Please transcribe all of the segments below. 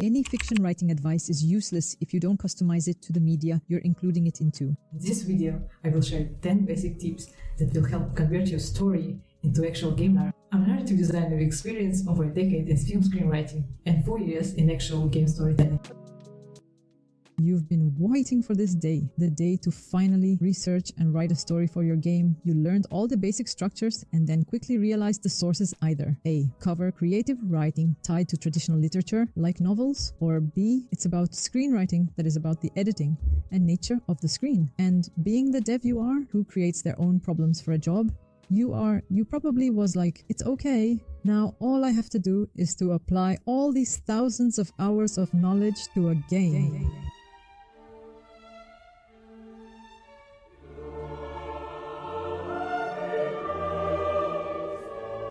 Any fiction writing advice is useless if you don't customize it to the media you're including it into. In this video, I will share 10 basic tips that will help convert your story into actual game art. I'm a narrative designer with experience over a decade in film screenwriting and 4 years in actual game storytelling. You've been waiting for this day, the day to finally research and write a story for your game. You learned all the basic structures and then quickly realized the sources either A. Cover creative writing tied to traditional literature like novels, or B. It's about screenwriting that is about the editing and nature of the screen. And being the dev you are, who creates their own problems for a job, you probably was like, it's okay. Now all I have to do is to apply all these thousands of hours of knowledge to a game.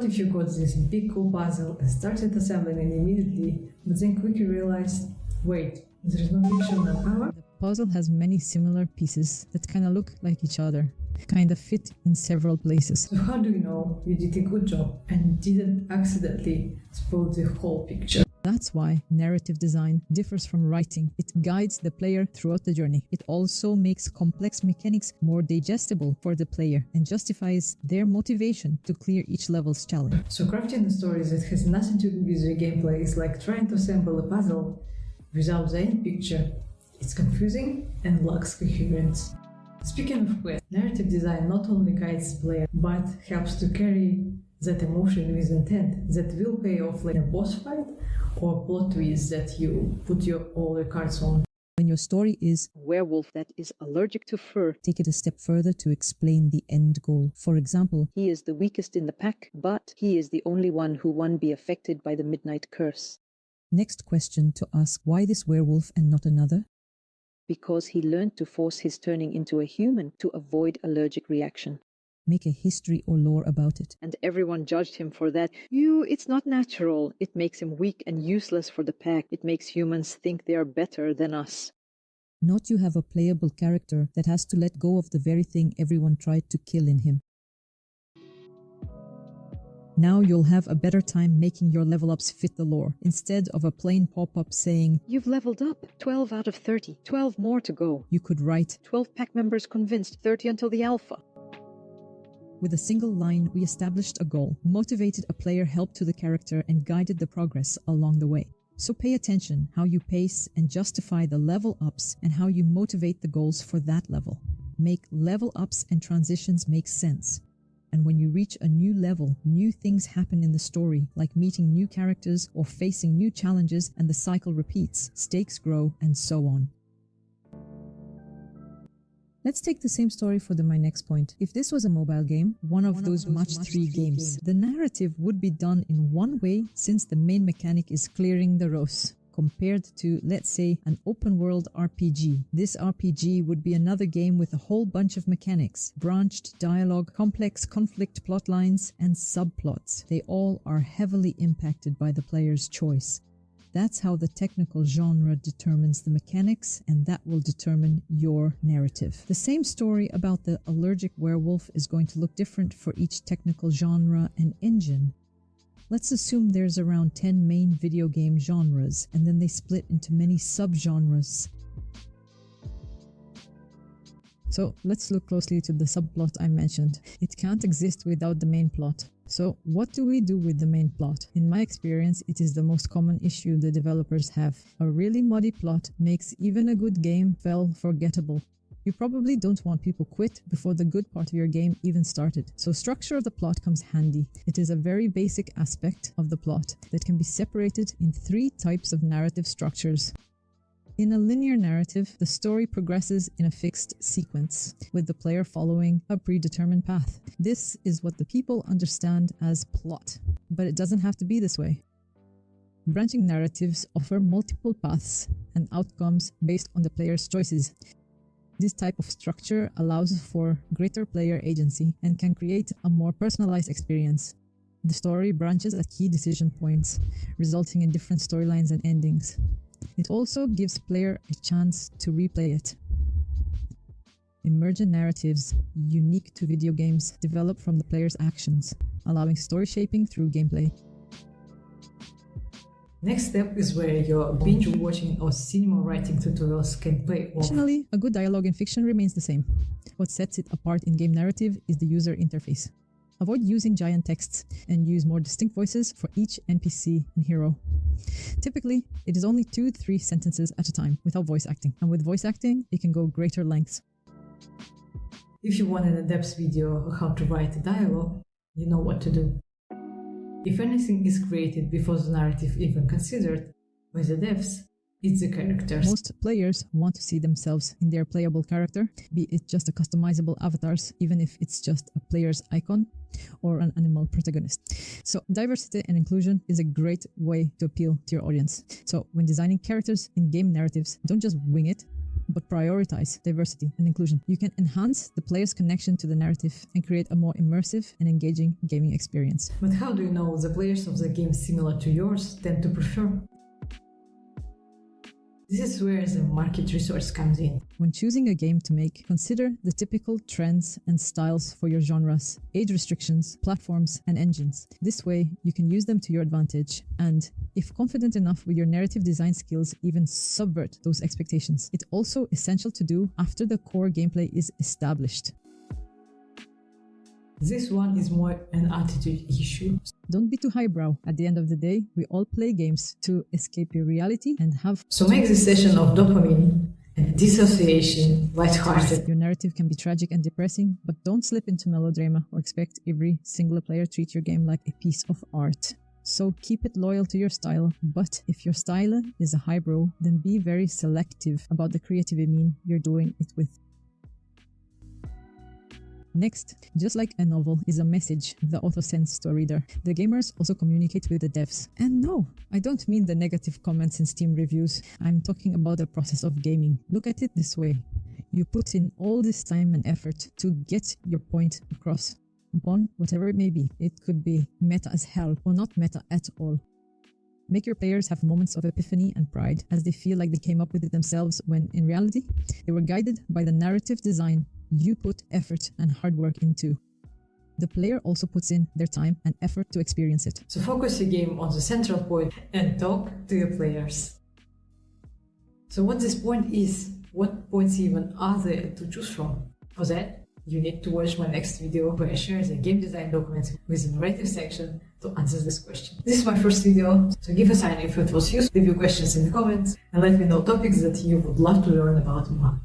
If you got this big cool puzzle and started assembling it immediately, but then quickly realized, wait, there is no picture on our? The puzzle has many similar pieces that kind of look like each other, kind of fit in several places. So how do you know you did a good job and didn't accidentally spoil the whole picture? That's why narrative design differs from writing. It guides the player throughout the journey. It also makes complex mechanics more digestible for the player and justifies their motivation to clear each level's challenge. So crafting a story that has nothing to do with the gameplay is like trying to assemble a puzzle without the end picture. It's confusing and lacks coherence. Speaking of quest, narrative design not only guides the player, but helps to carry that emotion with intent that will pay off like a boss fight or plot twist that you put all your cards on. When your story is a werewolf that is allergic to fur, take it a step further to explain the end goal. For example, he is the weakest in the pack, but he is the only one who won't be affected by the midnight curse. Next question to ask, why this werewolf and not another? Because he learned to force his turning into a human to avoid allergic reaction. Make a history or lore about it. And everyone judged him for that. It's not natural. It makes him weak and useless for the pack. It makes humans think they are better than us. Not you have a playable character that has to let go of the very thing everyone tried to kill in him. Now you'll have a better time making your level ups fit the lore, instead of a plain pop-up saying, "You've leveled up, 12 out of 30, 12 more to go." You could write, 12 pack members convinced, 30 until the alpha. With a single line, we established a goal, motivated a player, helped to the character, and guided the progress along the way. So pay attention how you pace and justify the level ups and how you motivate the goals for that level. Make level ups and transitions make sense. And when you reach a new level, new things happen in the story, like meeting new characters or facing new challenges, and the cycle repeats, stakes grow, and so on. Let's take the same story for my next point. If this was a mobile game, one of those match-3 games, the narrative would be done in one way since the main mechanic is clearing the rows, compared to, let's say, an open-world RPG. This RPG would be another game with a whole bunch of mechanics, branched dialogue, complex conflict plot lines, and subplots. They all are heavily impacted by the player's choice. That's how the technical genre determines the mechanics, and that will determine your narrative. The same story about the allergic werewolf is going to look different for each technical genre and engine. Let's assume there's around 10 main video game genres, and then they split into many subgenres. So let's look closely to the subplot I mentioned. It can't exist without the main plot. So what do we do with the main plot? In my experience, it is the most common issue the developers have. A really muddy plot makes even a good game feel forgettable. You probably don't want people quit before the good part of your game even started. So structure of the plot comes handy. It is a very basic aspect of the plot that can be separated in 3 types of narrative structures. In a linear narrative, the story progresses in a fixed sequence, with the player following a predetermined path. This is what the people understand as plot, but it doesn't have to be this way. Branching narratives offer multiple paths and outcomes based on the player's choices. This type of structure allows for greater player agency and can create a more personalized experience. The story branches at key decision points, resulting in different storylines and endings. It also gives player a chance to replay it. Emergent narratives, unique to video games, develop from the player's actions, allowing story shaping through gameplay. Next step is where your binge watching or cinema writing tutorials can pay off. Additionally, a good dialogue in fiction remains the same. What sets it apart in game narrative is the user interface. Avoid using giant texts and use more distinct voices for each NPC and hero. Typically, it is only 2-3 sentences at a time without voice acting, and with voice acting, it can go greater lengths. If you want an in-depth video on how to write a dialogue, you know what to do. If anything is created before the narrative even considered by the devs, it's the characters. Most players want to see themselves in their playable character, be it just a customizable avatars, even if it's just a player's icon or an animal protagonist. So diversity and inclusion is a great way to appeal to your audience. So when designing characters in game narratives, don't just wing it, but prioritize diversity and inclusion. You can enhance the player's connection to the narrative and create a more immersive and engaging gaming experience. But how do you know the players of the game similar to yours tend to prefer? This is where the market research comes in. When choosing a game to make, consider the typical trends and styles for your genres, age restrictions, platforms, and engines. This way, you can use them to your advantage and, if confident enough with your narrative design skills, even subvert those expectations. It's also essential to do after the core gameplay is established. This one is more an attitude issue. Don't be too highbrow. At the end of the day, we all play games to escape your reality and have... So make this session of dopamine and dissociation lighthearted. Your narrative can be tragic and depressing, but don't slip into melodrama or expect every single player treat your game like a piece of art. So keep it loyal to your style, but if your style is a highbrow, then be very selective about the creative mean you're doing it with. Next, just like a novel is a message the author sends to a reader, the gamers also communicate with the devs. And no, I don't mean the negative comments in Steam reviews. I'm talking about the process of gaming. Look at it this way. You put in all this time and effort to get your point across, upon whatever it may be. It could be meta as hell or not meta at all. Make your players have moments of epiphany and pride as they feel like they came up with it themselves when, in reality, they were guided by the narrative design you put effort and hard work into. The player also puts in their time and effort to experience it. So focus your game on the central point and talk to your players. So what this point is, what points even are there to choose from? For that, you need to watch my next video where I share the game design documents with the narrative section to answer this question. This is my first video, so give a sign if it was useful, leave your questions in the comments, and let me know topics that you would love to learn about more.